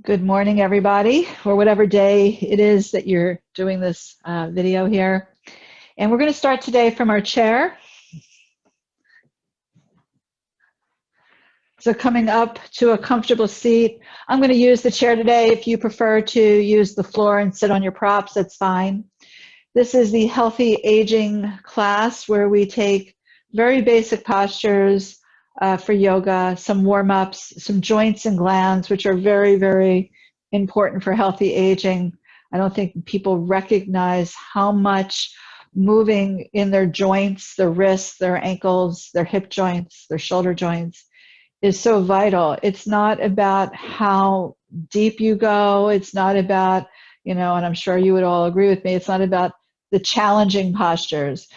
Good morning, everybody, or whatever day it is that you're doing this video here. And we're going to start today from our chair. So coming up to a comfortable seat. I'm going to use the chair today. If you prefer to use the floor and sit on your props, that's fine. This is the Healthy Aging class where we take very basic postures for yoga, some warm-ups, some joints and glands, which are very, very important for healthy aging. I don't think people recognize how much moving in their joints, their wrists, their ankles, their hip joints, their shoulder joints is so vital. It's not about how deep you go. It's not about, and I'm sure you would all agree with me, it's not about the challenging postures.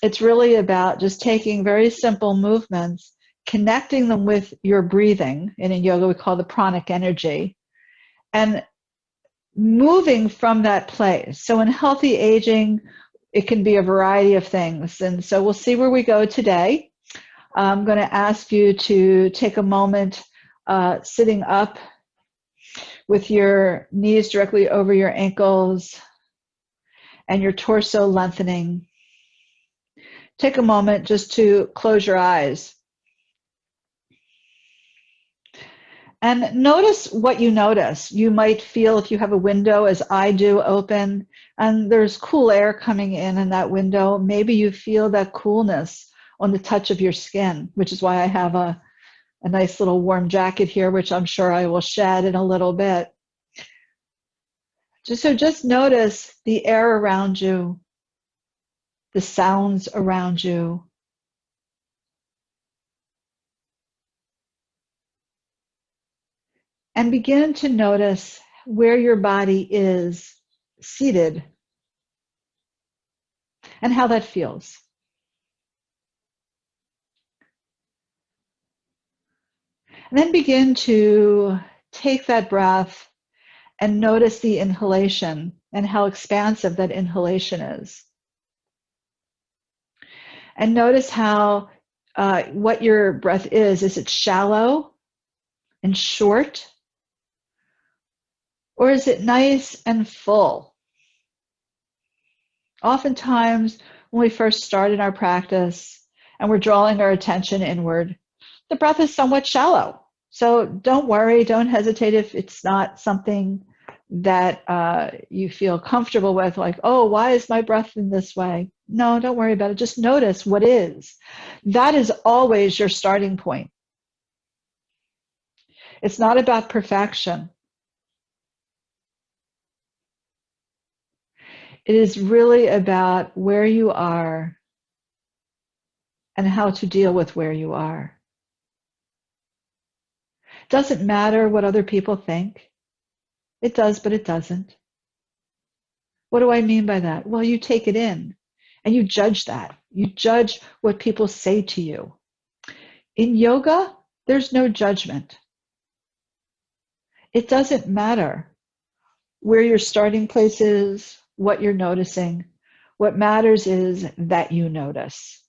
It's really about just taking very simple movements, connecting them with your breathing, and in yoga we call the pranic energy, and moving from that place. So in healthy aging, it can be a variety of things. And so we'll see where we go today. I'm going to ask you to take a moment sitting up with your knees directly over your ankles and your torso lengthening. Take a moment just to close your eyes. And notice what you notice. You might feel, if you have a window, as I do, open, and there's cool air coming in that window. Maybe you feel that coolness on the touch of your skin, which is why I have a nice little warm jacket here, which I'm sure I will shed in a little bit. Just notice the air around you, the sounds around you. And begin to notice where your body is seated and how that feels. And then begin to take that breath and notice the inhalation and how expansive that inhalation is. And notice how what your breath is. Is it shallow and short? Or is it nice and full? Oftentimes, when we first start in our practice and we're drawing our attention inward, the breath is somewhat shallow. So don't worry, don't hesitate if it's not something that you feel comfortable with, like, oh, why is my breath in this way? No, don't worry about it. Just notice what is. That is always your starting point. It's not about perfection. It is really about where you are and how to deal with where you are. It doesn't matter what other people think. It does, but it doesn't. What do I mean by that? Well, you take it in and you judge that. You judge what people say to you. In yoga, there's no judgment. It doesn't matter where your starting place is, what you're noticing. What matters is that you notice.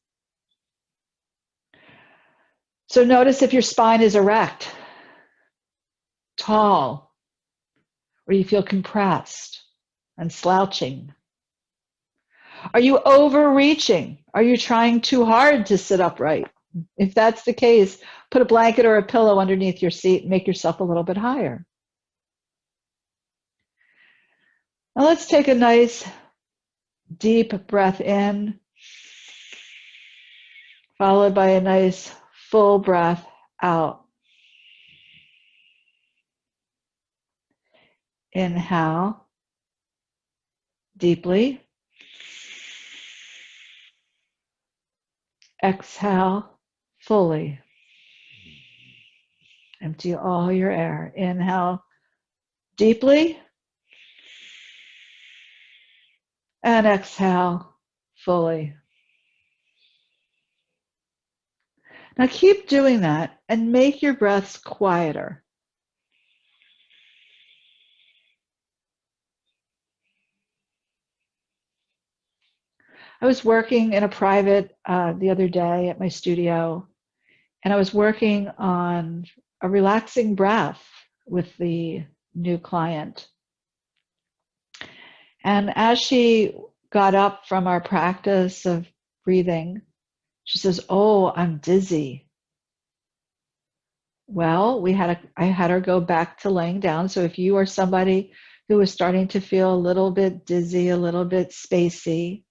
So notice if your spine is erect, tall, or you feel compressed and slouching. Are you overreaching? Are you trying too hard to sit upright? If that's the case, put a blanket or a pillow underneath your seat and make yourself a little bit higher. Now let's take a nice deep breath in, followed by a nice full breath out. Inhale deeply. Exhale fully. Empty all your air. Inhale deeply. And exhale fully. Now keep doing that and make your breaths quieter. I was working in a private the other day at my studio, and I was working on a relaxing breath with the new client. And as she got up from our practice of breathing, she says, "Oh, I'm dizzy." Well, I had her go back to laying down. So if you are somebody who is starting to feel a little bit dizzy, a little bit spacey,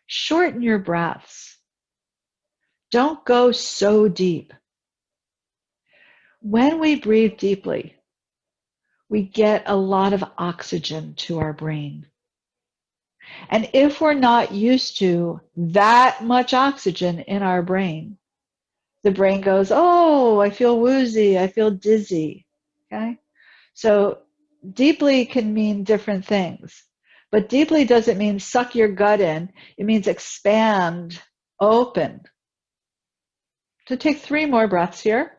shorten your breaths. Don't go so deep. When we breathe deeply, we get a lot of oxygen to our brain. And if we're not used to that much oxygen in our brain, the brain goes, "Oh, I feel woozy, I feel dizzy." Okay? So deeply can mean different things. But deeply doesn't mean suck your gut in. It means expand, open. So take 3 more breaths here.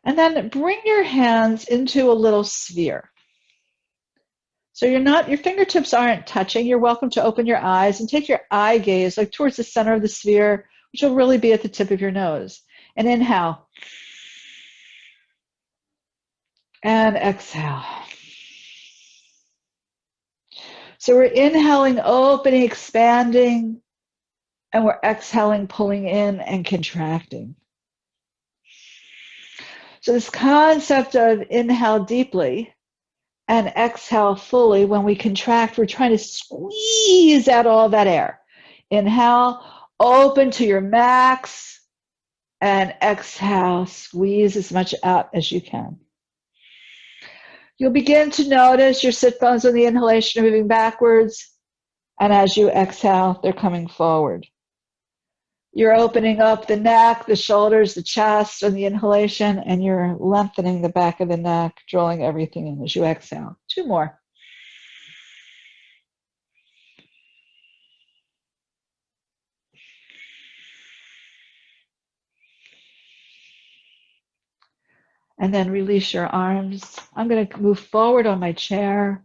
And then bring your hands into a little sphere. So your fingertips aren't touching. You're welcome to open your eyes and take your eye gaze like towards the center of the sphere, which will really be at the tip of your nose. And inhale. And exhale. So we're inhaling, opening, expanding, and we're exhaling, pulling in and contracting. So this concept of inhale deeply and exhale fully, when we contract, we're trying to squeeze out all that air. Inhale, open to your max, and exhale, squeeze as much out as you can. You'll begin to notice your sit bones on the inhalation are moving backwards, and as you exhale, they're coming forward. You're opening up the neck, the shoulders, the chest on the inhalation, and you're lengthening the back of the neck, drawing everything in as you exhale. 2 more. And then release your arms. I'm going to move forward on my chair.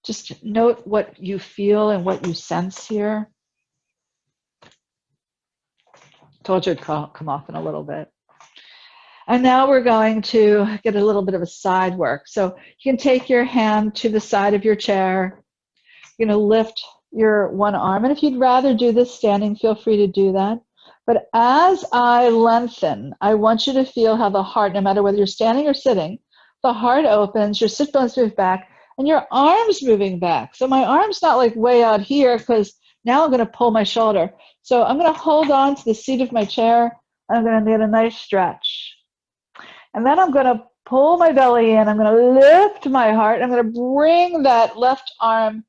Just note what you feel and what you sense here. Told you it'd come off in a little bit. And now we're going to get a little bit of a side work. So you can take your hand to the side of your chair. You're going to lift your one arm. And if you'd rather do this standing, feel free to do that. But as I lengthen, I want you to feel how the heart, no matter whether you're standing or sitting, the heart opens, your sit bones move back, and your arm's moving back. So my arm's not like way out here because now I'm going to pull my shoulder. So I'm going to hold on to the seat of my chair. I'm going to get a nice stretch. And then I'm going to pull my belly in. I'm going to lift my heart. I'm going to bring that left arm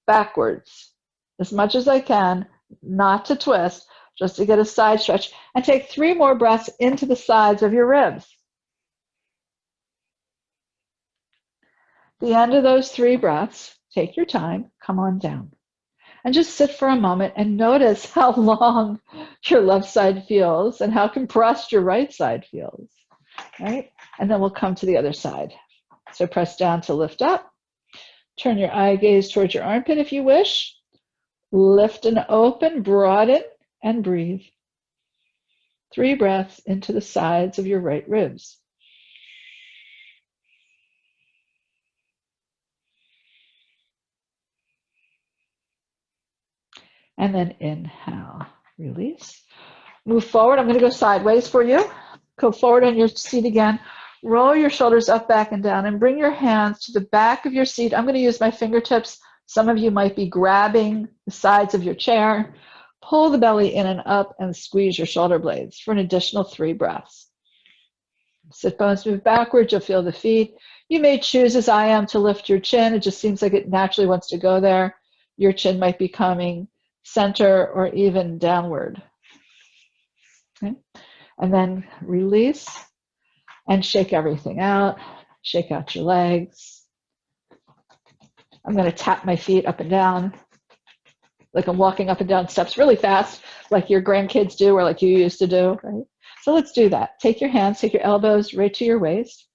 backwards as much as I can, not to twist, just to get a side stretch. And take 3 more breaths into the sides of your ribs. At the end of those 3 breaths, take your time, come on down. And just sit for a moment and notice how long your left side feels and how compressed your right side feels. Right? And then we'll come to the other side. So press down to lift up. Turn your eye gaze towards your armpit if you wish. Lift and open, broaden, and breathe. 3 breaths into the sides of your right ribs. And then inhale, release. Move forward. I'm going to go sideways for you. Go forward on your seat again. Roll your shoulders up, back, and down, and bring your hands to the back of your seat. I'm going to use my fingertips. Some of you might be grabbing the sides of your chair. Pull the belly in and up and squeeze your shoulder blades for an additional 3 breaths. Sit bones move backwards. You'll feel the feet. You may choose, as I am, to lift your chin. It just seems like it naturally wants to go there. Your chin might be coming center or even downward. Okay. And then release and shake everything out. Shake out your legs. I'm going to tap my feet up and down, like I'm walking up and down steps really fast, like your grandkids do or like you used to do. Right? So let's do that. Take your hands, take your elbows right to your waist,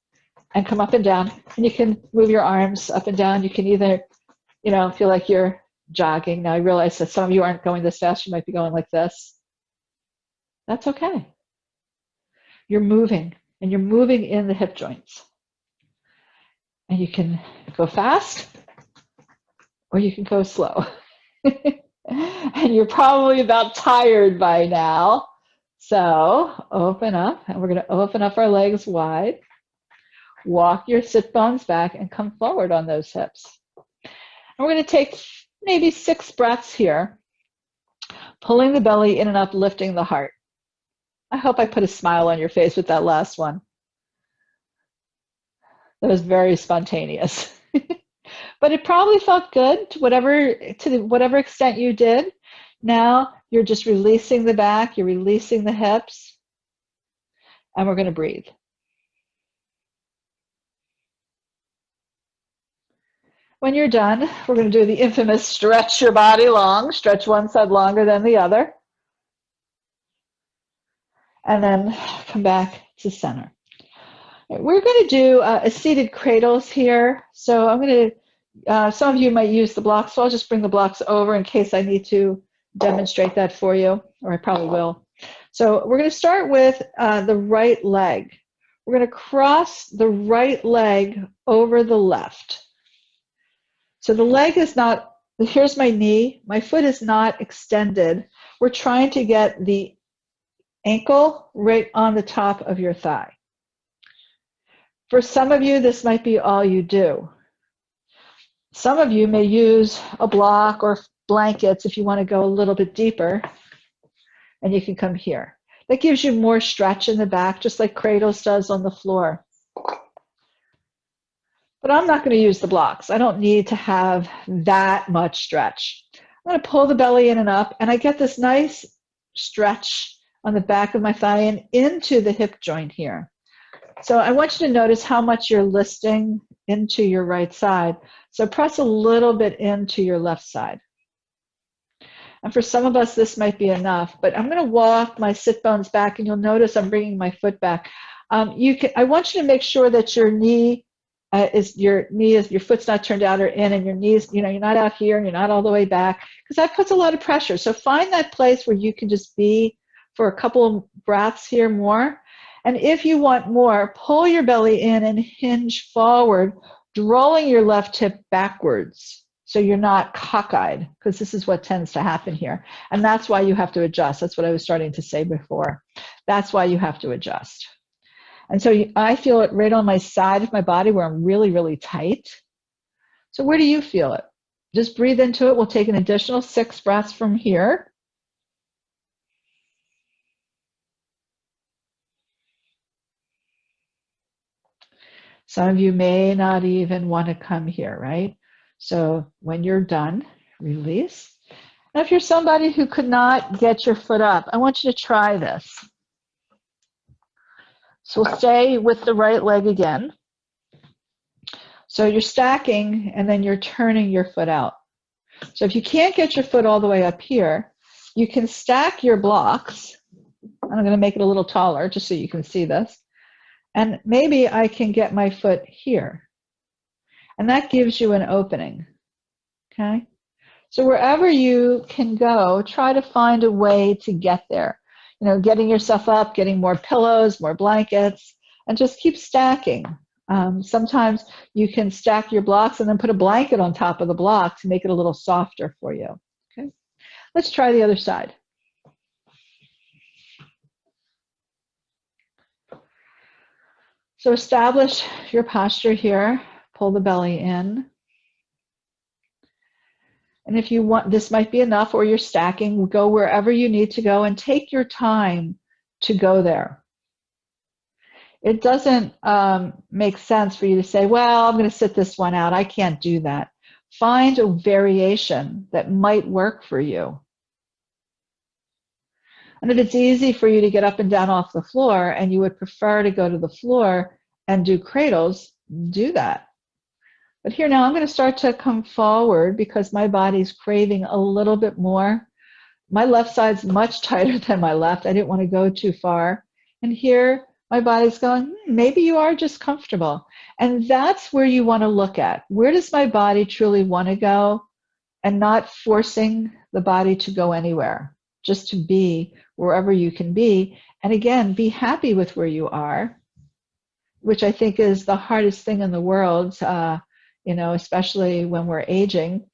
and come up and down. And you can move your arms up and down. You can either, feel like you're jogging. Now I realize that some of you aren't going this fast. You might be going like this. That's okay. You're moving, and you're moving in the hip joints. And you can go fast, or you can go slow. And you're probably about tired by now. So open up, and we're going to open up our legs wide. Walk your sit bones back and come forward on those hips. And we're going to take maybe 6 breaths here, pulling the belly in and up, lifting the heart. I hope I put a smile on your face with that last one. That was very spontaneous. But it probably felt good to whatever extent you did. Now you're just releasing the back, you're releasing the hips, and we're going to breathe. When you're done, we're going to do the infamous stretch your body long, stretch one side longer than the other, and then come back to center. We're going to do a seated cradles here. So I'm going to, some of you might use the blocks, so I'll just bring the blocks over in case I need to demonstrate that for you, or I probably will. So we're going to start with the right leg. We're going to cross the right leg over the left. So the leg is not, here's my knee, my foot is not extended. We're trying to get the ankle right on the top of your thigh. For some of you, this might be all you do. Some of you may use a block or blankets if you want to go a little bit deeper, and you can come here. That gives you more stretch in the back, just like Cradles does on the floor. But I'm not going to use the blocks. I don't need to have that much stretch. I'm going to pull the belly in and up, and I get this nice stretch on the back of my thigh and into the hip joint here. So I want you to notice how much you're lifting into your right side. So press a little bit into your left side. And for some of us, this might be enough, but I'm going to walk my sit bones back, and you'll notice I'm bringing my foot back. I want you to make sure that your foot's not turned out or in, and your knees, you're not out here and you're not all the way back, because that puts a lot of pressure. So find that place where you can just be for a couple of breaths here more. And if you want more, pull your belly in and hinge forward, rolling your left hip backwards so you're not cockeyed, because this is what tends to happen here. And that's why you have to adjust. That's what I was starting to say before. That's why you have to adjust. And so I feel it right on my side of my body where I'm really, really tight. So where do you feel it? Just breathe into it. We'll take an additional 6 breaths from here. Some of you may not even want to come here, right? So when you're done, release. Now, if you're somebody who could not get your foot up, I want you to try this. So we'll stay with the right leg again. So you're stacking, and then you're turning your foot out. So if you can't get your foot all the way up here, you can stack your blocks. I'm going to make it a little taller just so you can see this. And maybe I can get my foot here. And that gives you an opening, okay? So wherever you can go, try to find a way to get there. Getting yourself up, getting more pillows, more blankets, and just keep stacking. Sometimes you can stack your blocks and then put a blanket on top of the block to make it a little softer for you, okay? Let's try the other side. So establish your posture here. Pull the belly in. And if you want, this might be enough, or you're stacking, go wherever you need to go and take your time to go there. It doesn't make sense for you to say, well, I'm going to sit this one out. I can't do that. Find a variation that might work for you. And if it's easy for you to get up and down off the floor and you would prefer to go to the floor and do cradles, do that. But here now I'm going to start to come forward because my body's craving a little bit more. My left side's much tighter than my left. I didn't want to go too far. And here my body's going, maybe you are just comfortable. And that's where you want to look at. Where does my body truly want to go? and not forcing the body to go anywhere, just to be wherever you can be. And again, be happy with where you are, which I think is the hardest thing in the world, especially when we're aging.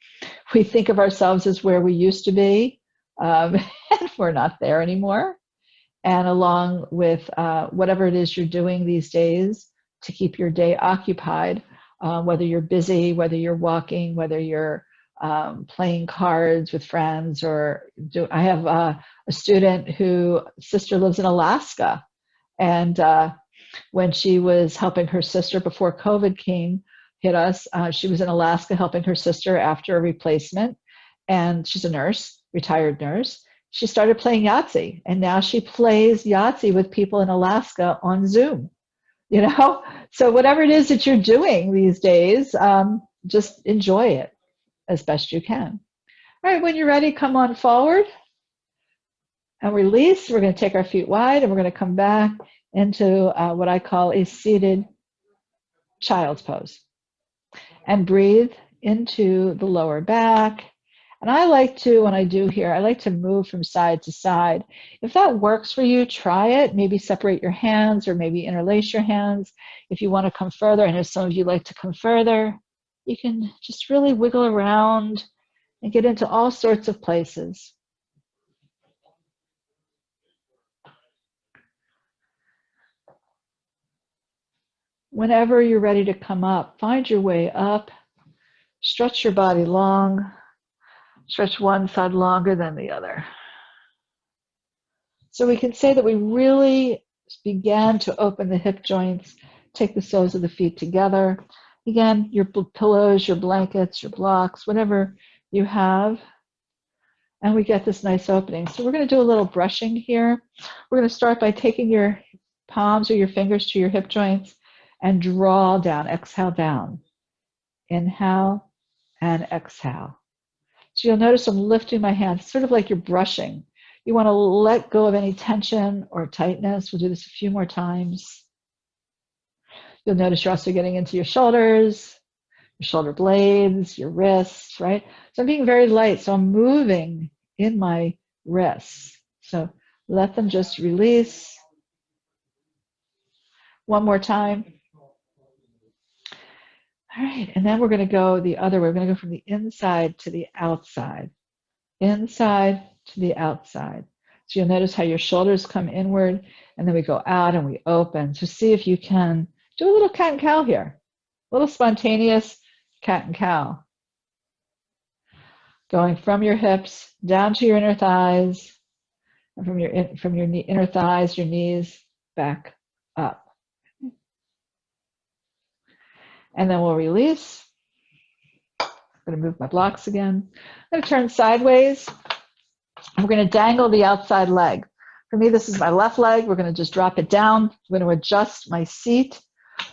We think of ourselves as where we used to be, and we're not there anymore. And along with whatever it is you're doing these days to keep your day occupied, whether you're busy, whether you're walking, whether you're playing cards with friends, I have a student whose sister lives in Alaska, and when she was helping her sister before COVID hit us, she was in Alaska helping her sister after a replacement, and she's a nurse, retired nurse. She started playing Yahtzee, and now she plays Yahtzee with people in Alaska on Zoom. So whatever it is that you're doing these days, just enjoy it as best you can. All right, when you're ready, come on forward and release. We're going to take our feet wide, and we're going to come back into what I call a seated child's pose, and breathe into the lower back. And I like to, when I do here, I like to move from side to side. If that works for you, try it. Maybe separate your hands, or maybe interlace your hands. If you want to come further, I know some of you like to come further, you can just really wiggle around and get into all sorts of places. Whenever you're ready to come up, find your way up, stretch your body long, stretch one side longer than the other. So we can say that we really began to open the hip joints, take the soles of the feet together. Again, your pillows, your blankets, your blocks, whatever you have. And we get this nice opening. So we're going to do a little brushing here. We're going to start by taking your palms or your fingers to your hip joints and draw down, exhale down. Inhale and exhale. So you'll notice I'm lifting my hands, sort of like you're brushing. You want to let go of any tension or tightness. We'll do this a few more times. You'll notice you're also getting into your shoulders, your shoulder blades, your wrists, right? So I'm being very light, so I'm moving in my wrists. So let them just release. One more time. All right, and then we're going to go the other way. We're going to go from the inside to the outside. Inside to the outside. So you'll notice how your shoulders come inward, and then we go out and we open. So see if you can do a little cat and cow here. A little spontaneous cat and cow. Going from your hips down to your inner thighs, and from your inner thighs, your knees back up. And then we'll release. I'm going to move my blocks again. I'm going to turn sideways. And we're going to dangle the outside leg. For me, this is my left leg. We're going to just drop it down. I'm going to adjust my seat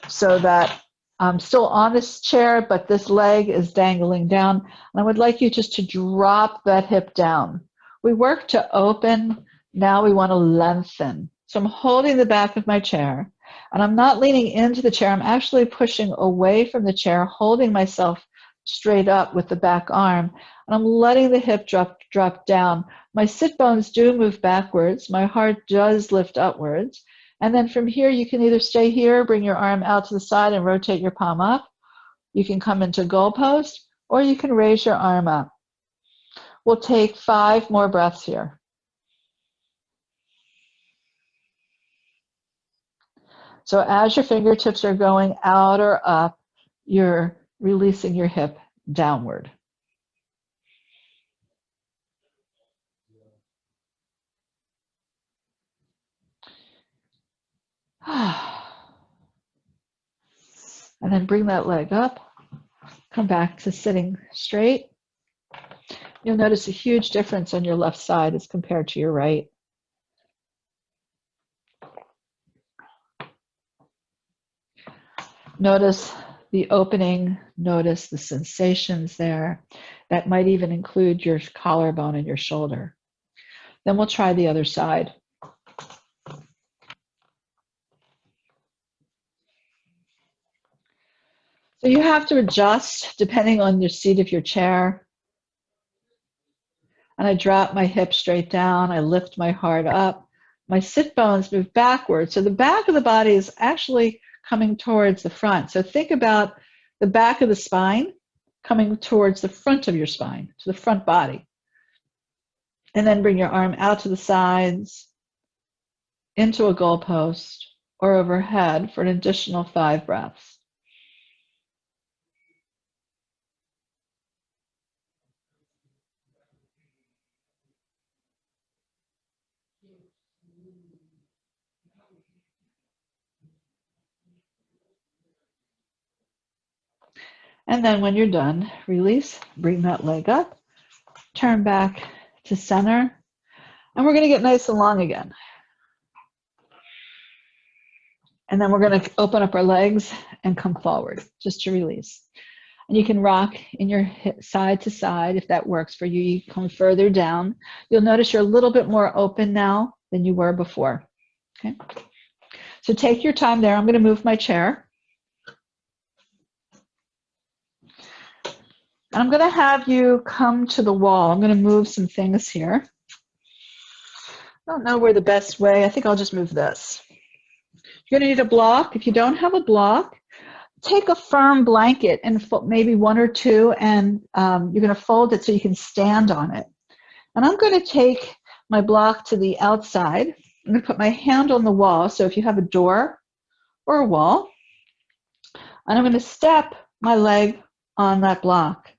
so that I'm still on this chair, but this leg is dangling down. And I would like you just to drop that hip down. We work to open. Now we want to lengthen. So I'm holding the back of my chair, and I'm not leaning into the chair. I'm actually pushing away from the chair, holding myself straight up with the back arm, and I'm letting the hip drop down. My sit bones do move backwards. My heart does lift upwards. And then from here, you can either stay here, bring your arm out to the side and rotate your palm up. You can come into goal post, or you can raise your arm up. We'll take 5 more breaths here. So as your fingertips are going out or up, you're releasing your hip downward. And then bring that leg up. Come back to sitting straight. You'll notice a huge difference on your left side as compared to your right. Notice the opening, notice the sensations there. That might even include your collarbone and your shoulder. Then we'll try the other side. So you have to adjust depending on the seat of your chair. And I drop my hips straight down. I lift my heart up. My sit bones move backwards. So the back of the body is actually coming towards the front. So think about the back of the spine coming towards the front of your spine, to the front body. And then bring your arm out to the sides, into a goalpost, or overhead for an additional 5 breaths. And then when you're done, release, bring that leg up, turn back to center, and we're going to get nice and long again. And then we're going to open up our legs and come forward just to release. And you can rock in your hip side to side if that works for you. You come further down. You'll notice you're a little bit more open now than you were before. Okay. So take your time there. I'm going to move my chair. And I'm going to have you come to the wall. I'm going to move some things here. I don't know where the best way. I think I'll just move this. You're going to need a block. If you don't have a block, take a firm blanket and maybe 1 or 2, and you're going to fold it so you can stand on it. And I'm going to take my block to the outside. I'm going to put my hand on the wall. So if you have a door or a wall, and I'm going to step my leg on that block.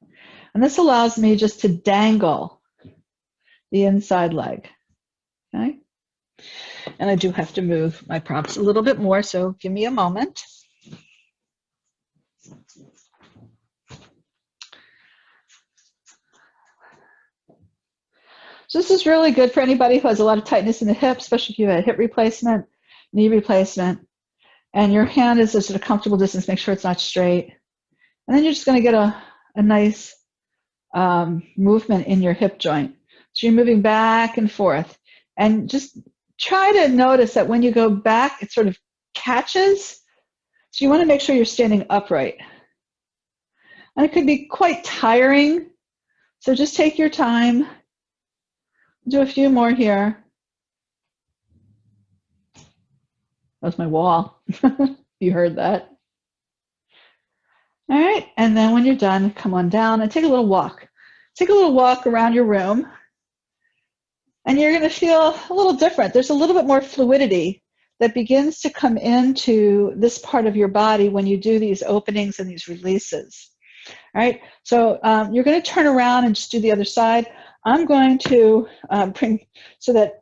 And this allows me just to dangle the inside leg. Okay? And I do have to move my props a little bit more, so give me a moment. So this is really good for anybody who has a lot of tightness in the hip, especially if you have a hip replacement, knee replacement, and your hand is just at a comfortable distance. Make sure it's not straight. And then you're just going to get a nice movement in your hip joint. So you're moving back and forth. And just try to notice that when you go back, it sort of catches. So you want to make sure you're standing upright. And it could be quite tiring. So just take your time. Do a few more here. That's my wall. You heard that. All right, and then when you're done, come on down and take a little walk. Take a little walk around your room, and you're going to feel a little different. There's a little bit more fluidity that begins to come into this part of your body when you do these openings and these releases. All right, so you're going to turn around and just do the other side. I'm going to bring so that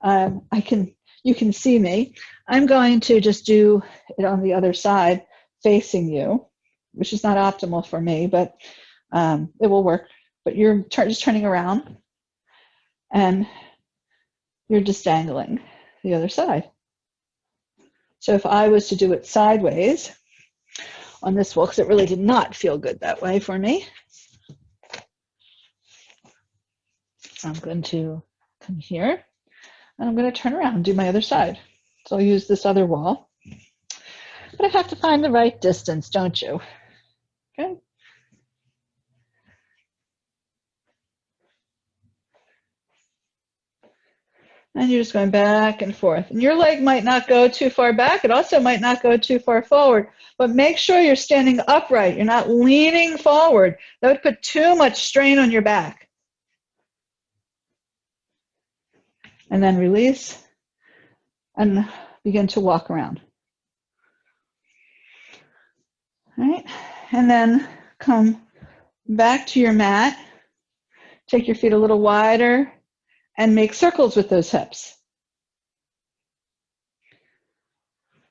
you can see me. I'm going to just do it on the other side, facing you, which is not optimal for me, but it will work. But you're just turning around, and you're just dangling the other side. So if I was to do it sideways on this wall, because it really did not feel good that way for me, I'm going to come here, and I'm going to turn around and do my other side. So I'll use this other wall. But I have to find the right distance, don't you? Okay. And you're just going back and forth. And your leg might not go too far back. It also might not go too far forward. But make sure you're standing upright. You're not leaning forward. That would put too much strain on your back. And then release and begin to walk around. All right. And then come back to your mat. Take your feet a little wider and make circles with those hips.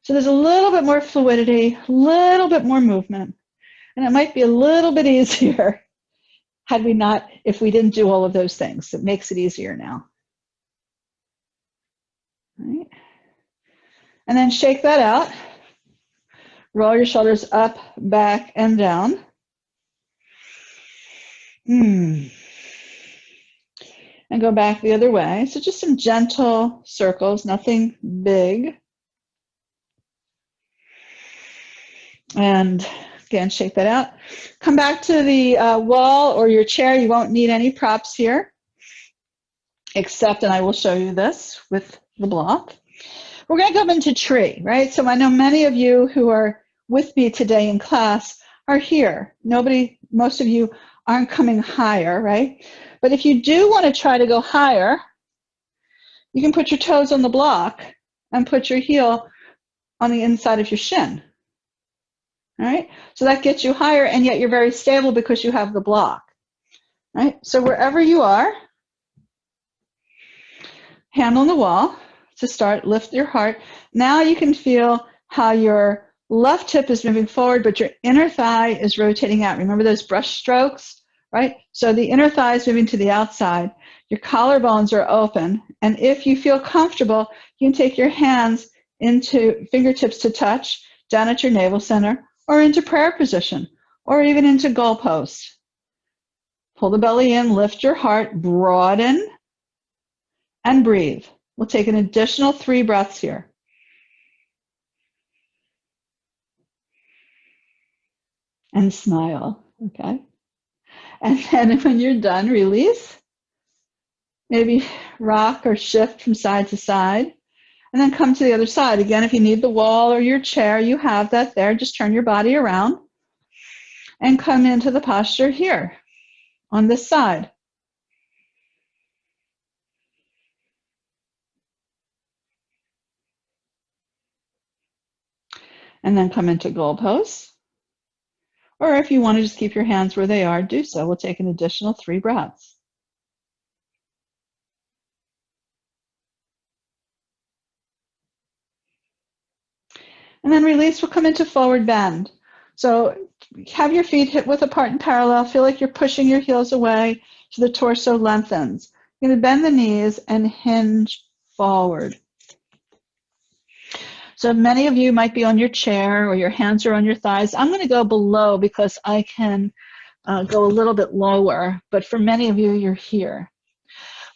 So there's a little bit more fluidity, a little bit more movement, and it might be a little bit easier if we didn't do all of those things. It makes it easier now. All right. And then shake that out. Roll your shoulders up, back, and down. And go back the other way. So just some gentle circles, nothing big. And again, shake that out. Come back to the wall or your chair. You won't need any props here. except, and I will show you this with the block, we're going to come into tree, right? So I know many of you who are with me today in class are here. Most of you aren't coming higher, right? But if you do want to try to go higher, you can put your toes on the block and put your heel on the inside of your shin. All right, so that gets you higher, and yet you're very stable because you have the block. Right, so wherever you are, hand on the wall to start, lift your heart. Now you can feel how your left hip is moving forward, but your inner thigh is rotating out. Remember those brush strokes, right? So the inner thigh is moving to the outside. Your collarbones are open, and if you feel comfortable, you can take your hands into fingertips to touch down at your navel center, or into prayer position, or even into goal post. Pull the belly in, lift your heart, broaden, and breathe. We'll take an additional 3 breaths here. And smile, okay? And then when you're done, release. Maybe rock or shift from side to side. And then come to the other side. Again, if you need the wall or your chair, you have that there. Just turn your body around and come into the posture here on this side. And then come into goal pose. Or if you want to just keep your hands where they are, do so. We'll take an additional 3 breaths. And then release, we'll come into forward bend. So have your feet hip width apart and parallel. Feel like you're pushing your heels away so the torso lengthens. You're going to bend the knees and hinge forward. So many of you might be on your chair or your hands are on your thighs. I'm going to go below because I can go a little bit lower, but for many of you, you're here.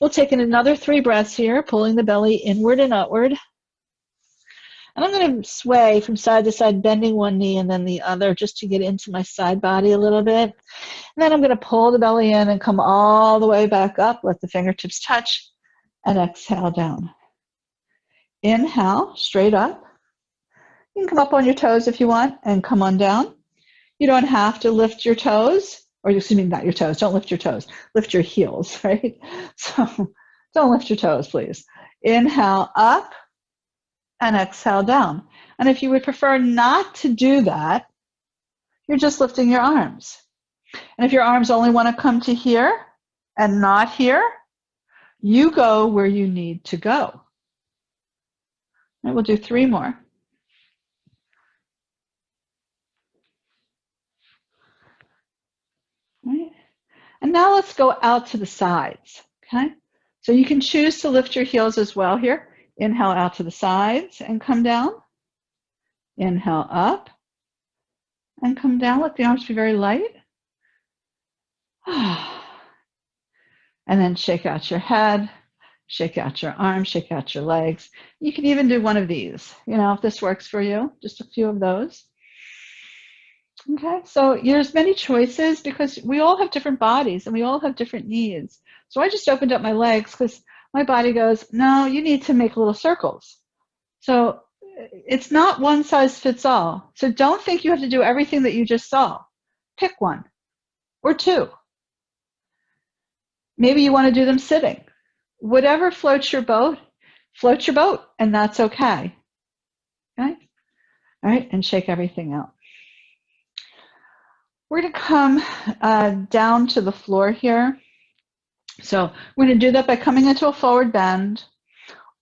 We'll take in another 3 breaths here, pulling the belly inward and outward. And I'm going to sway from side to side, bending one knee and then the other just to get into my side body a little bit. And then I'm going to pull the belly in and come all the way back up. Let the fingertips touch and exhale down. Inhale, straight up. You can come up on your toes if you want and come on down. You don't have to lift your toes, or excuse me, not your toes. Don't lift your toes. Lift your heels, right? So don't lift your toes, please. Inhale up. And exhale down. And if you would prefer not to do that, you're just lifting your arms. And if your arms only want to come to here and not here, you go where you need to go. And we'll do 3 more. Right. And now let's go out to the sides. Okay. So you can choose to lift your heels as well here. Inhale out to the sides and come down. Inhale up and come down. Let the arms be very light. And then shake out your head, shake out your arms, shake out your legs. You can even do one of these, if this works for you, just a few of those. Okay, so there's many choices because we all have different bodies and we all have different needs. So I just opened up my legs because my body goes, no, you need to make little circles. So it's not one size fits all. So don't think you have to do everything that you just saw. Pick 1 or 2. Maybe you want to do them sitting. Whatever floats your boat, and that's okay. Okay? All right, and shake everything out. We're going to come down to the floor here. So we're going to do that by coming into a forward bend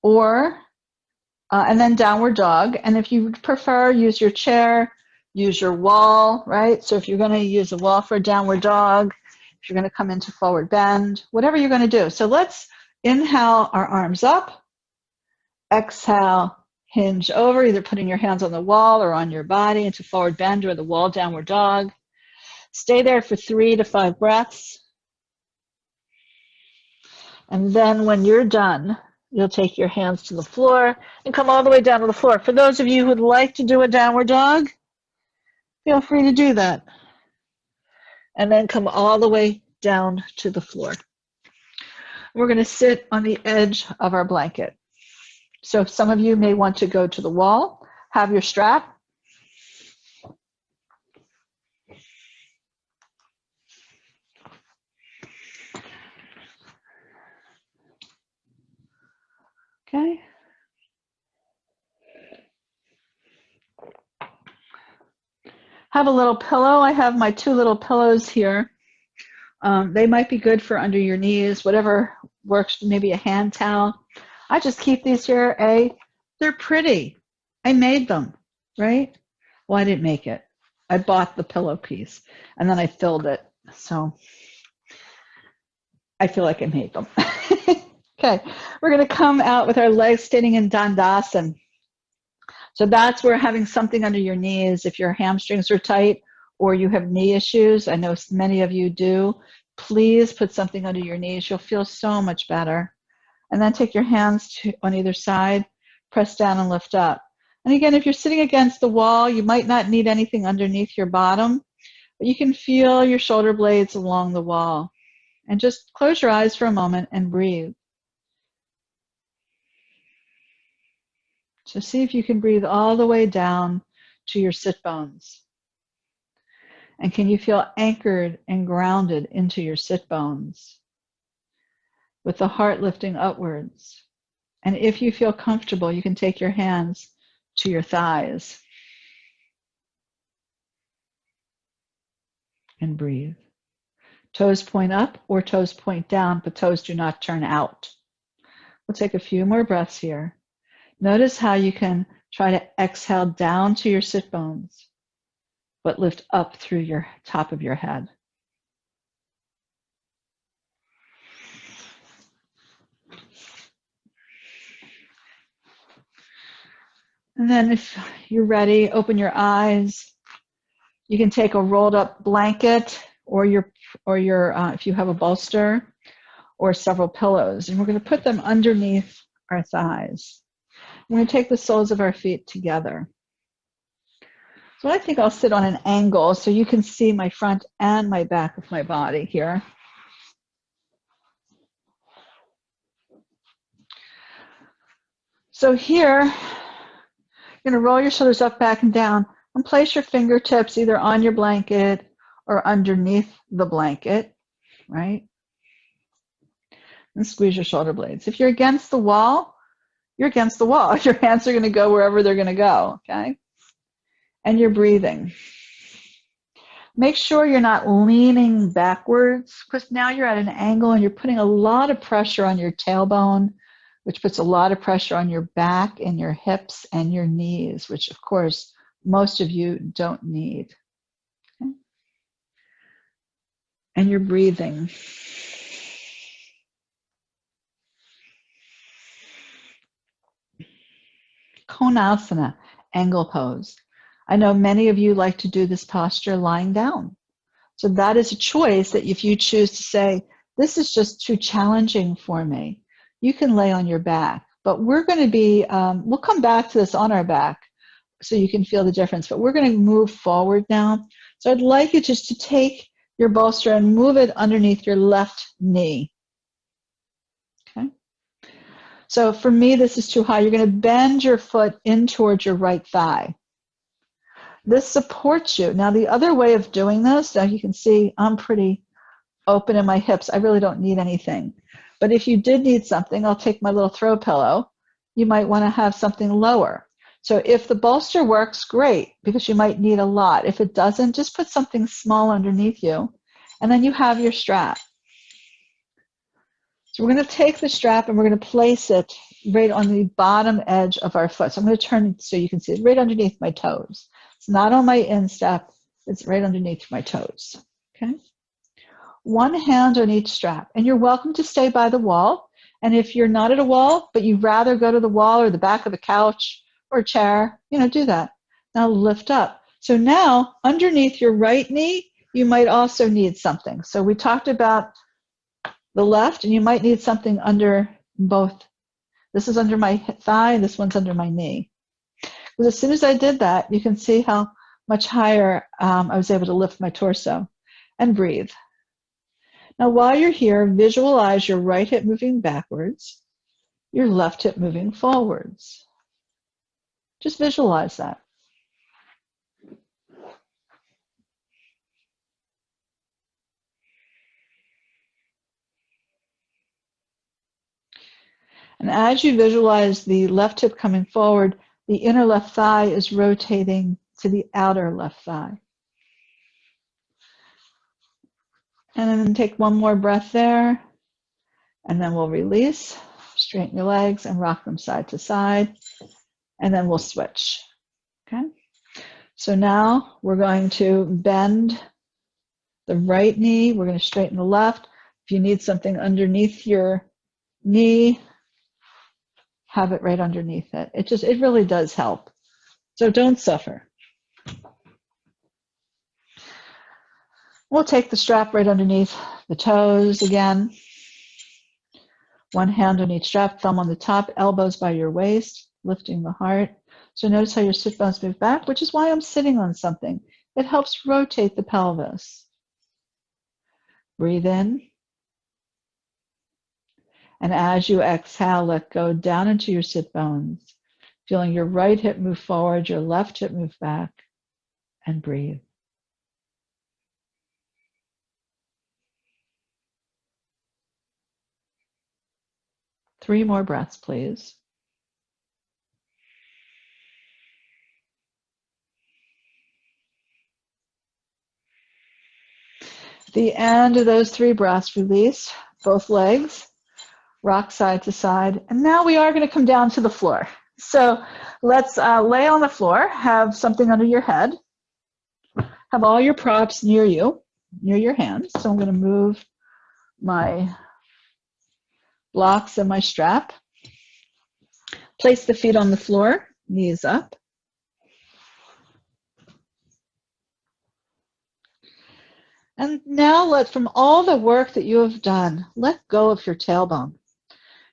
and then downward dog. And if you prefer, use your chair, use your wall, right? So if you're going to use a wall for a downward dog, if you're going to come into forward bend, whatever you're going to do. So let's inhale our arms up, exhale, hinge over, either putting your hands on the wall or on your body into forward bend or the wall downward dog. Stay there for 3 to 5 breaths. And then when you're done, you'll take your hands to the floor and come all the way down to the floor. For those of you who would like to do a downward dog, feel free to do that. And then come all the way down to the floor. We're going to sit on the edge of our blanket. So some of you may want to go to the wall, have your strap. Okay. Have a little pillow. I have my 2 little pillows here. They might be good for under your knees, whatever works, maybe a hand towel. I just keep these here. They're pretty. I made them, right? Well, I didn't make it. I bought the pillow piece and then I filled it. So I feel like I made them. Okay, we're going to come out with our legs standing in Dandasana. So that's where having something under your knees, if your hamstrings are tight or you have knee issues, I know many of you do, please put something under your knees. You'll feel so much better. And then take your hands on either side, press down and lift up. And again, if you're sitting against the wall, you might not need anything underneath your bottom, but you can feel your shoulder blades along the wall. And just close your eyes for a moment and breathe. So see if you can breathe all the way down to your sit bones. And can you feel anchored and grounded into your sit bones with the heart lifting upwards? And if you feel comfortable, you can take your hands to your thighs and breathe. Toes point up or toes point down, but toes do not turn out. We'll take a few more breaths here. Notice how you can try to exhale down to your sit bones, but lift up through your top of your head. And then if you're ready, open your eyes. You can take a rolled up blanket or if you have a bolster or several pillows, and we're going to put them underneath our thighs. We're going to take the soles of our feet together. So I think I'll sit on an angle so you can see my front and my back of my body here. So here, you're going to roll your shoulders up, back, and down, and place your fingertips either on your blanket or underneath the blanket, right? And squeeze your shoulder blades. If you're against the wall, you're against the wall. Your hands are going to go wherever they're going to go, okay? And you're breathing. Make sure you're not leaning backwards, because now you're at an angle and you're putting a lot of pressure on your tailbone, which puts a lot of pressure on your back and your hips and your knees, which of course most of you don't need. Okay? And you're breathing. Konasana, angle pose. I know many of you like to do this posture lying down. So that is a choice that if you choose to say, this is just too challenging for me, you can lay on your back. But we're going to be, we'll come back to this on our back so you can feel the difference. But we're going to move forward now. So I'd like you just to take your bolster and move it underneath your left knee. Okay. So for me, this is too high. You're going to bend your foot in towards your right thigh. This supports you. Now, the other way of doing this, now you can see I'm pretty open in my hips. I really don't need anything. But if you did need something, I'll take my little throw pillow. You might want to have something lower. So if the bolster works, great, because you might need a lot. If it doesn't, just put something small underneath you, and then you have your strap. So we're going to take the strap and we're going to place it right on the bottom edge of our foot. So I'm going to turn it so you can see it right underneath my toes. It's not on my instep, it's right underneath my toes. Okay. One hand on each strap, and you're welcome to stay by the wall. And if you're not at a wall, but you'd rather go to the wall or the back of a couch or chair, do that. Now lift up. So now underneath your right knee, you might also need something. So we talked about the left, and you might need something under both. This is under my thigh, and this one's under my knee. Because as soon as I did that, you can see how much higher I was able to lift my torso and breathe. Now, while you're here, visualize your right hip moving backwards, your left hip moving forwards. Just visualize that. And as you visualize the left hip coming forward, the inner left thigh is rotating to the outer left thigh. And then take one more breath there, and then we'll release. Straighten your legs and rock them side to side, and then we'll switch. Okay? So now we're going to bend the right knee. We're going to straighten the left. If you need something underneath your knee, have it right underneath it. It really does help. So don't suffer. We'll take the strap right underneath the toes again. One hand on each strap, thumb on the top, elbows by your waist, lifting the heart. So notice how your sit bones move back, which is why I'm sitting on something. It helps rotate the pelvis. Breathe in. And as you exhale, let go down into your sit bones, feeling your right hip move forward, your left hip move back, and breathe. Three more breaths, please. At the end of those 3 breaths, release both legs, rock side to side. And now we are going to come down to the floor. So let's lay on the floor, have something under your head, have all your props near you, near your hands. So I'm going to move my blocks and my strap. Place the feet on the floor, knees up. And now from all the work that you have done, let go of your tailbone.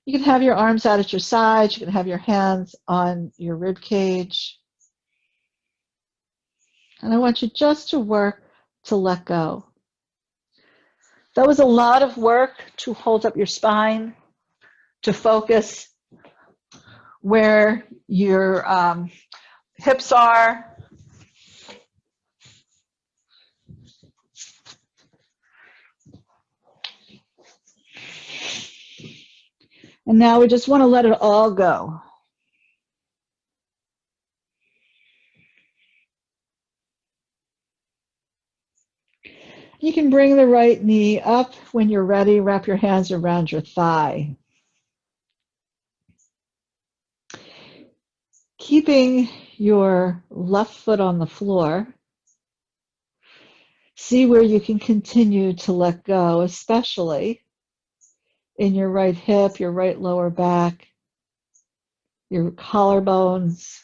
You can have your arms out at your sides. You can have your hands on your rib cage. And I want you just to work to let go. That was a lot of work to hold up your spine, to focus where your hips are. And now we just want to let it all go. You can bring the right knee up. When you're ready, wrap your hands around your thigh. Keeping your left foot on the floor, see where you can continue to let go, especially in your right hip, your right lower back, your collarbones.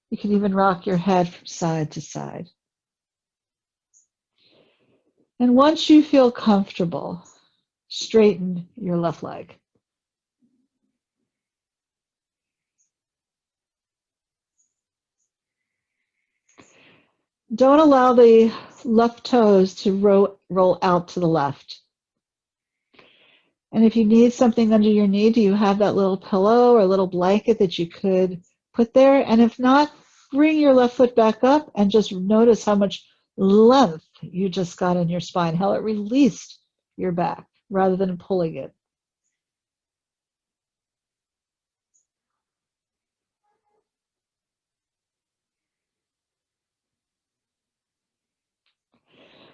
You can even rock your head from side to side. And once you feel comfortable, straighten your left leg. Don't allow the left toes to roll out to the left. And if you need something under your knee, do you have that little pillow or a little blanket that you could put there? And if not, bring your left foot back up and just notice how much length you just got in your spine, how it released your back rather than pulling it.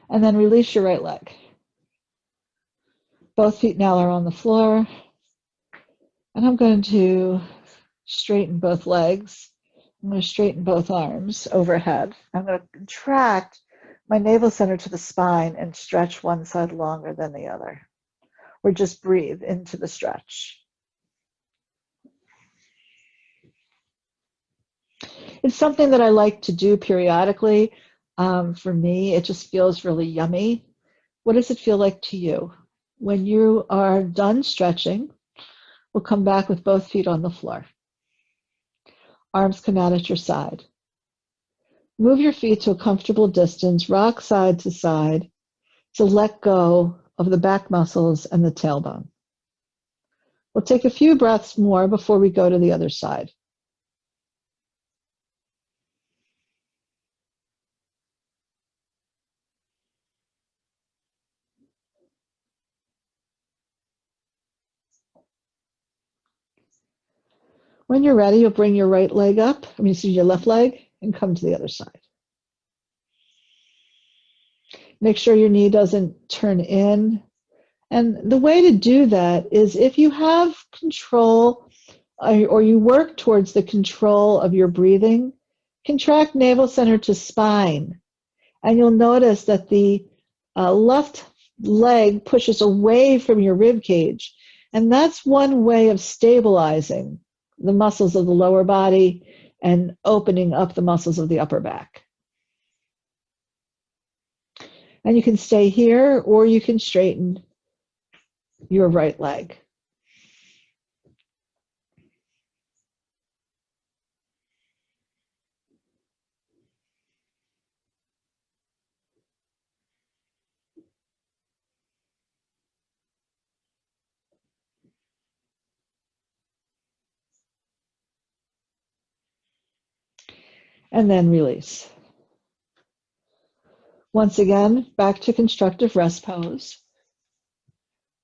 And then release your right leg. Both feet now are on the floor. And I'm going to straighten both legs. I'm going to straighten both arms overhead. I'm going to contract my navel center to the spine and stretch one side longer than the other. Or just breathe into the stretch. It's something that I like to do periodically. For me, it just feels really yummy. What does it feel like to you? When you are done stretching, we'll come back with both feet on the floor. Arms come out at your side. Move your feet to a comfortable distance, rock side to side to let go of the back muscles and the tailbone. We'll take a few breaths more before we go to the other side. When you're ready, you'll bring your right leg up, your left leg, and come to the other side. Make sure your knee doesn't turn in. And the way to do that is if you have control or you work towards the control of your breathing, contract navel center to spine. And you'll notice that the left leg pushes away from your rib cage. And that's one way of stabilizing the muscles of the lower body and opening up the muscles of the upper back. And you can stay here or you can straighten your right leg. And then release. Once again, back to constructive rest pose.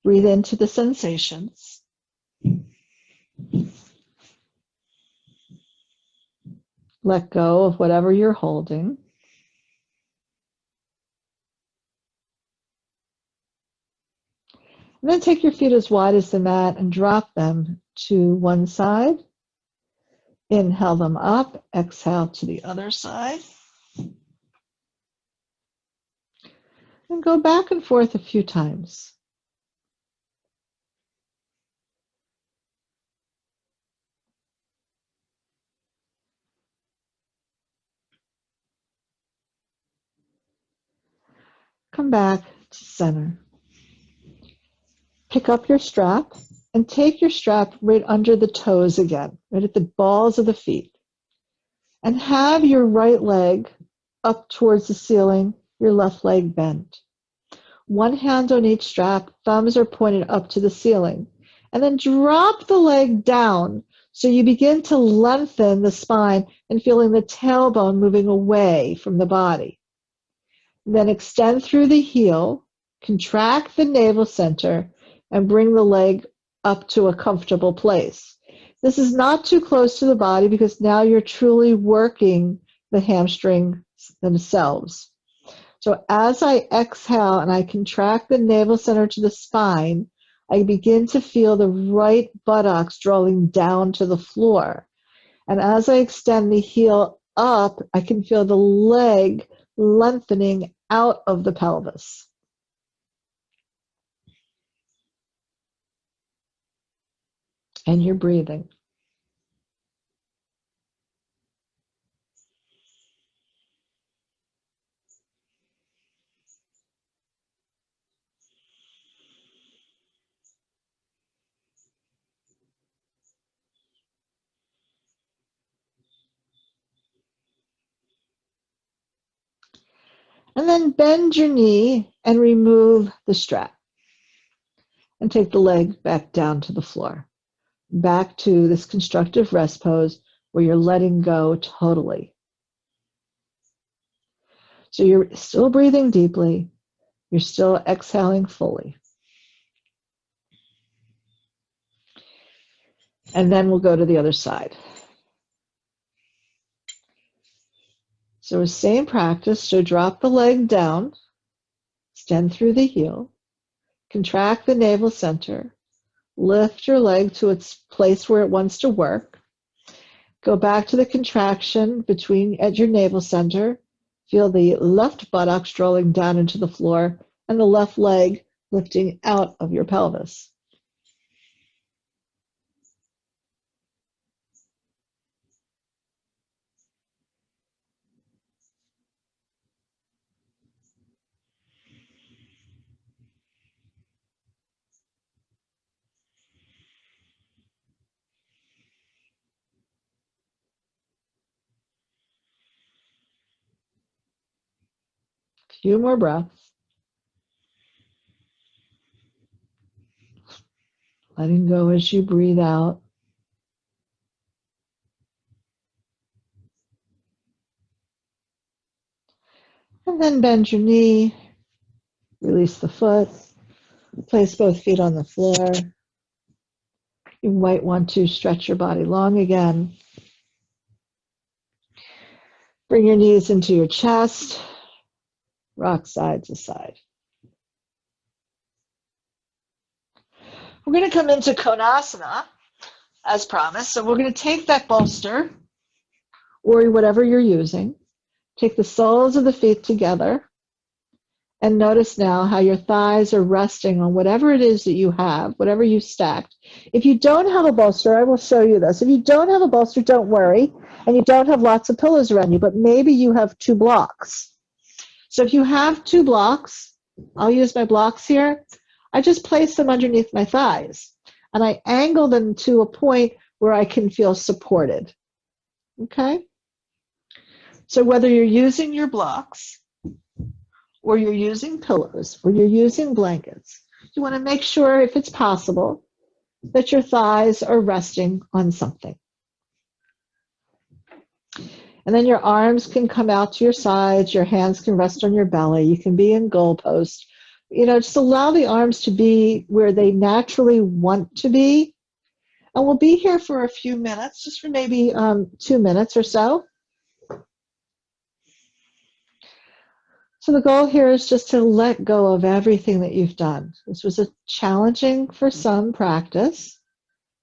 Breathe into the sensations. Let go of whatever you're holding. And then take your feet as wide as the mat and drop them to one side. Inhale them up, exhale to the other side. And go back and forth a few times. Come back to center. Pick up your strap and take your strap right under the toes again, right at the balls of the feet. And have your right leg up towards the ceiling, your left leg bent. One hand on each strap, thumbs are pointed up to the ceiling. And then drop the leg down so you begin to lengthen the spine and feeling the tailbone moving away from the body. Then extend through the heel, contract the navel center, and bring the leg up to a comfortable place. This is not too close to the body because now you're truly working the hamstrings themselves. So as I exhale and I contract the navel center to the spine, I begin to feel the right buttocks drawing down to the floor. And as I extend the heel up, I can feel the leg lengthening out of the pelvis. And you're breathing. And then bend your knee and remove the strap. And take the leg back down to the floor. Back to this constructive rest pose where you're letting go totally. So you're still breathing deeply. You're still exhaling fully. And then we'll go to the other side. So same practice. So drop the leg down, extend through the heel, contract the navel center, lift your leg to its place where it wants to work. Go back to the contraction at your navel center. Feel the left buttocks drawing down into the floor and the left leg lifting out of your pelvis. A few more breaths. letting go as you breathe out. And then bend your knee, release the foot, place both feet on the floor. You might want to stretch your body long again. Bring your knees into your chest, rock side to side. We're going to come into Konasana as promised. So we're going to take that bolster or whatever you're using, take the soles of the feet together, and notice now how your thighs are resting on whatever it is that you have, whatever you stacked. If you don't have a bolster, I will show you this. If you don't have a bolster, don't worry, and you don't have lots of pillows around you, but maybe you have 2 blocks. So if you have 2 blocks, I'll use my blocks here. I just place them underneath my thighs, and I angle them to a point where I can feel supported. Okay? So whether you're using your blocks, or you're using pillows, or you're using blankets, you want to make sure, if it's possible, that your thighs are resting on something. And then your arms can come out to your sides, your hands can rest on your belly, you can be in goalpost. Just allow the arms to be where they naturally want to be. And we'll be here for a few minutes, just for maybe 2 minutes or so. So the goal here is just to let go of everything that you've done. This was a challenging for some practice,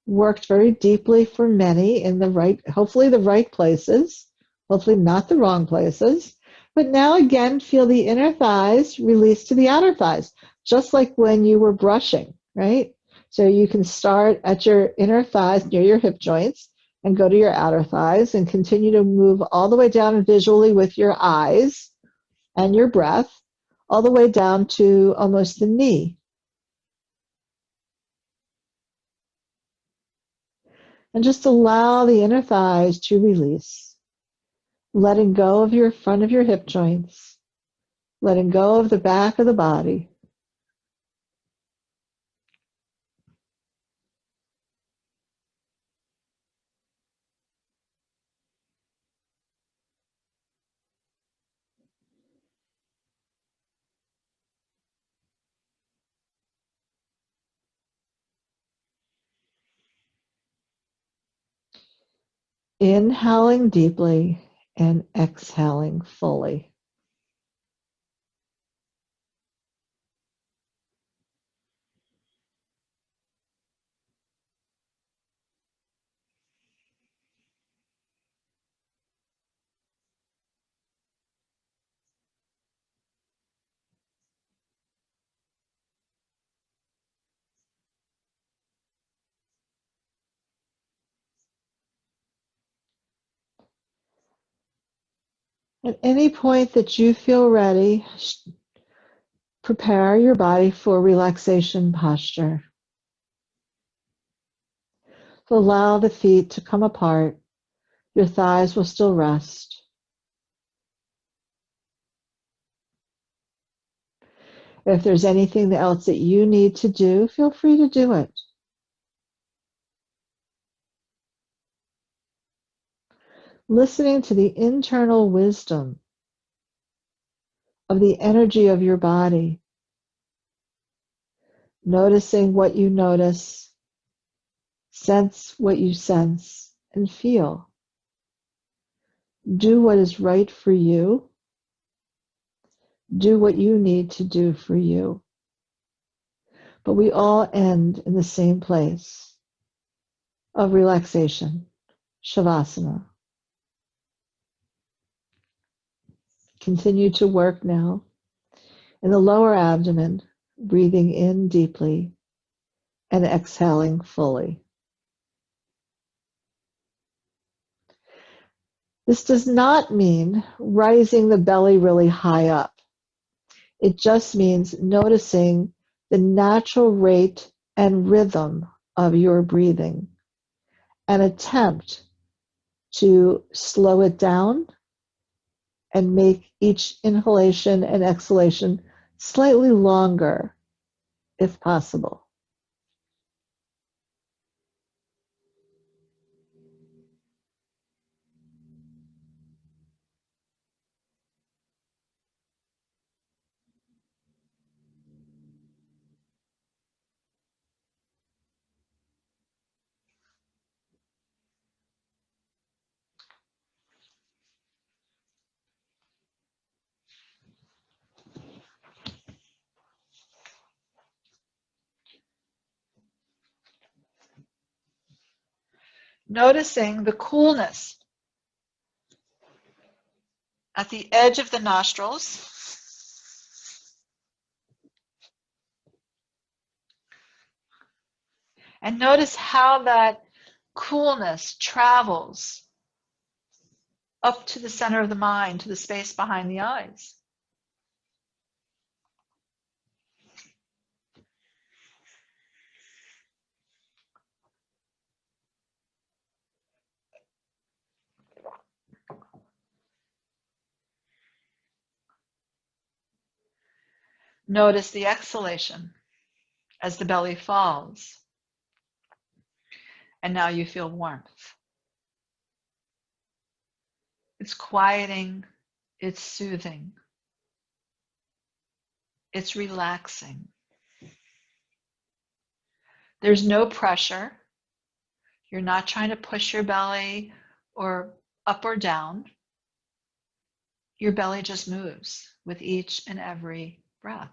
worked very deeply for many in hopefully the right places, hopefully not the wrong places. But now again, feel the inner thighs release to the outer thighs, just like when you were brushing, right? So you can start at your inner thighs near your hip joints and go to your outer thighs and continue to move all the way down visually with your eyes and your breath, all the way down to almost the knee. And just allow the inner thighs to release, letting go of your front of your hip joints, letting go of the back of the body. Inhaling deeply and exhaling fully. At any point that you feel ready, prepare your body for relaxation posture. So allow the feet to come apart. Your thighs will still rest. If there's anything else that you need to do, feel free to do it. Listening to the internal wisdom of the energy of your body. Noticing what you notice, sense what you sense, and feel. Do what is right for you. Do what you need to do for you. But we all end in the same place of relaxation, Savasana. Continue to work now in the lower abdomen, breathing in deeply and exhaling fully. This does not mean rising the belly really high up. It just means noticing the natural rate and rhythm of your breathing, and attempt to slow it down and make each inhalation and exhalation slightly longer if possible. Noticing the coolness at the edge of the nostrils. And notice how that coolness travels up to the center of the mind, to the space behind the eyes. Notice the exhalation as the belly falls. And now you feel warmth. It's quieting, it's soothing, it's relaxing. There's no pressure. You're not trying to push your belly or up or down. Your belly just moves with each and every breath.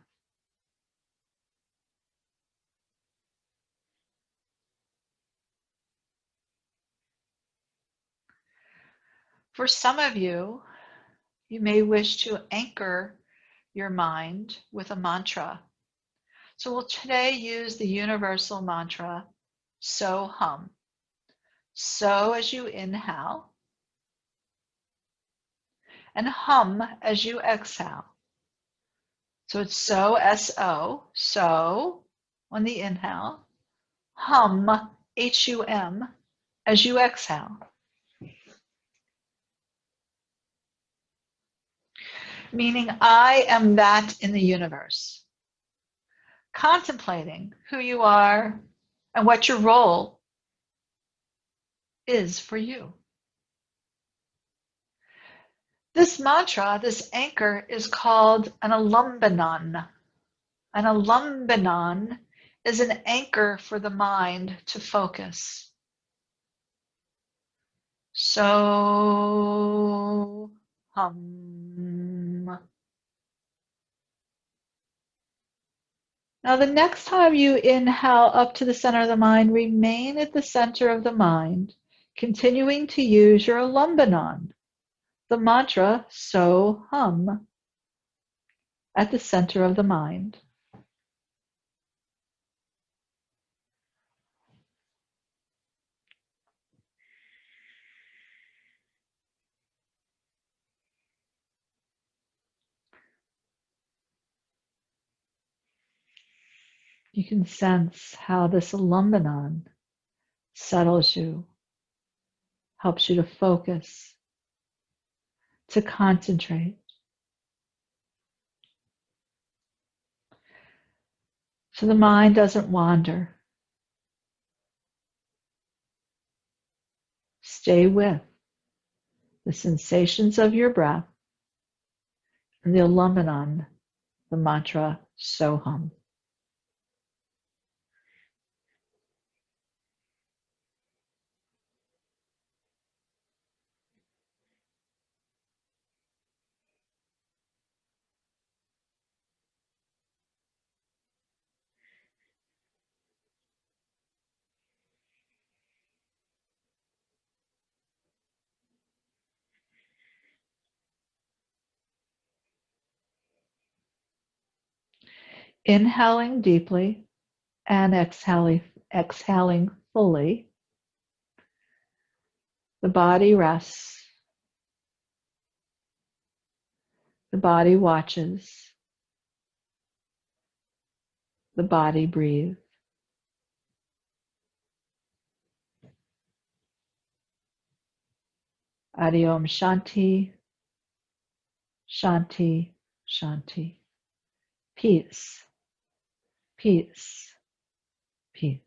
For some of you, you may wish to anchor your mind with a mantra. So we'll today use the universal mantra, so hum. So as you inhale, and hum as you exhale. So it's so, S-O, so on the inhale, hum, H-U-M, as you exhale. Meaning I am that in the universe. Contemplating who you are and what your role is for you. This mantra, this anchor, is called an alambanan. An alambanan is an anchor for the mind to focus. So hum. Now the next time you inhale up to the center of the mind, remain at the center of the mind, continuing to use your alambanan, the mantra so hum, at the center of the mind. You can sense how this alambanan settles you, helps you to focus, to concentrate. So the mind doesn't wander. Stay with the sensations of your breath and the alambanan, the mantra so hum. Inhaling deeply and exhaling fully. The body rests. The body watches. The body breathes. Adi Om Shanti, Shanti, Shanti. Peace, peace, peace.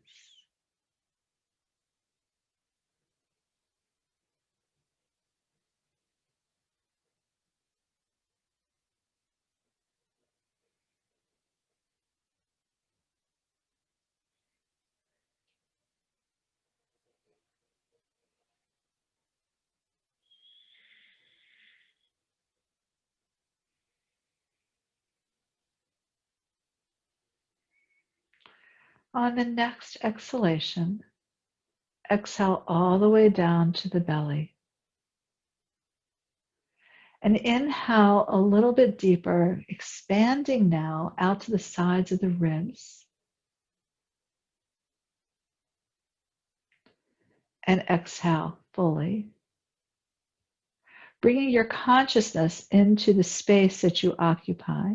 On the next exhalation, Exhale all the way down to the belly. And inhale a little bit deeper, expanding now out to the sides of the ribs. And exhale fully. Bringing your consciousness into the space that you occupy.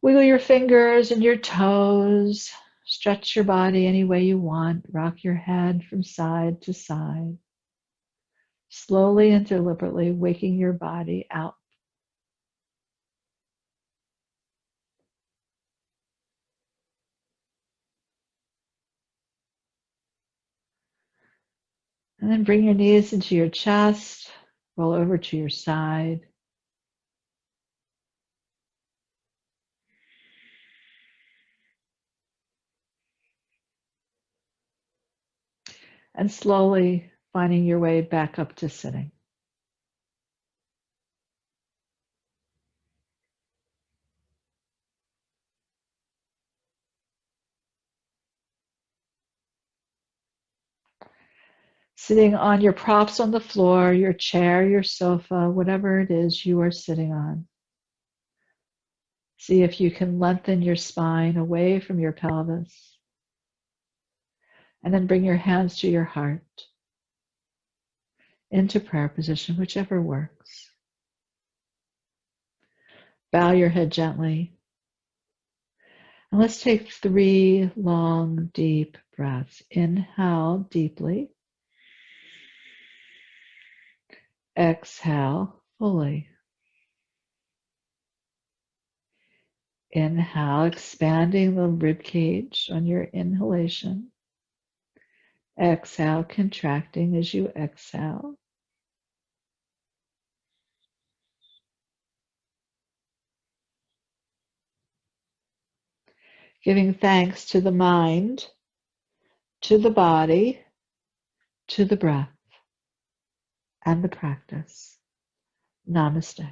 Wiggle your fingers and your toes. Stretch your body any way you want. Rock your head from side to side. Slowly and deliberately waking your body out. And then bring your knees into your chest. Roll over to your side. And slowly finding your way back up to sitting. Sitting on your props on the floor, your chair, your sofa, whatever it is you are sitting on. See if you can lengthen your spine away from your pelvis. And then bring your hands to your heart. Into prayer position, whichever works. Bow your head gently. And let's take 3 long, deep breaths. Inhale deeply. Exhale fully. Inhale, expanding the rib cage on your inhalation. Exhale, contracting as you exhale. Giving thanks to the mind, to the body, to the breath, and the practice. Namaste.